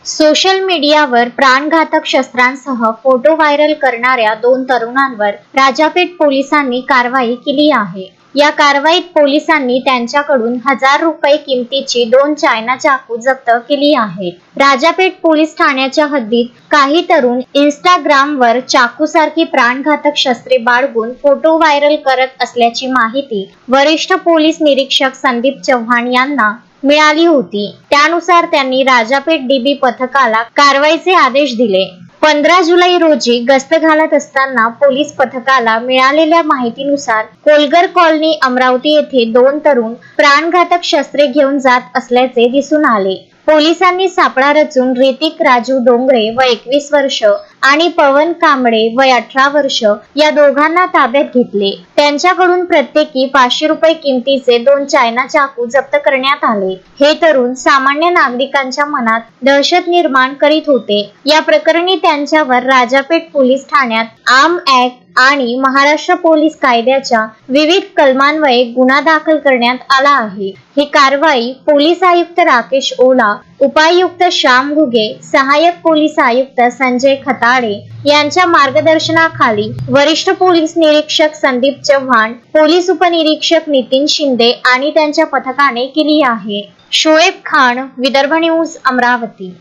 Social मीडियावर प्राणघातक शस्त्रांसह photo viral करणाऱ्या 2 तरुणांवर राजापेठ पोलिसांनी कारवाई केली आहे। या कारवाईत पोलिसांनी त्यांच्याकडून ₹1000 किमतीची 2 चायना चाकू जप्त केली आहेत। राजापेठ पोलीस ठाण्याच्या हद्दीत काही तरुण इंस्टाग्रामवर चाकूसारखी प्राणघातक शस्त्रे बाळगून फोटो व्हायरल करत असल्याची माहिती वरिष्ठ पोलीस निरीक्षक संदीप चव्हाण यांना मिळाली होती। त्यानुसार त्यांनी राजापेठ डीबी पथकाला कारवाईचे आदेश दिले। 15 जुलै रोजी गस्त घालत असताना पोलीस पथकाला मिळालेल्या माहितीनुसार कोलगर कॉलनी अमरावती येथे 2 तरुण प्राणघातक शस्त्रे घेऊन जात असल्याचे दिसून आले। पोलिसांनी सापळा रचून ऋतिक राजू डोंगरे व 21 वर्ष आणि पवन कांबळे वय 18 वर्ष या दोघांना ताब्यात घेतले। त्यांच्याकडून प्रत्येकी ₹500 किमतीचे 2 चायना चाकू जप्त करण्यात आले। हे तरुण सामान्य नागरिकांच्या मनात दहशत निर्माण करीत होते। या प्रकरणी त्यांच्यावर राजापेठ पोलीस ठाण्यात आर्म ऍक्ट आणि महाराष्ट्र पोलीस कायद्याच्या विविध कलमान्वये गुन्हा दाखल करण्यात आला आहे। ही कारवाई पोलीस आयुक्त राकेश ओला, उपायुक्त श्याम घुगे, सहाय्यक पोलीस आयुक्त संजय खताळे यांच्या मार्गदर्शनाखाली वरिष्ठ पोलीस निरीक्षक संदीप चव्हाण, पोलीस उपनिरीक्षक नितीन शिंदे आणि त्यांच्या पथकाने केली आहे। शोएब खान, विदर्भ न्यूज, अमरावती।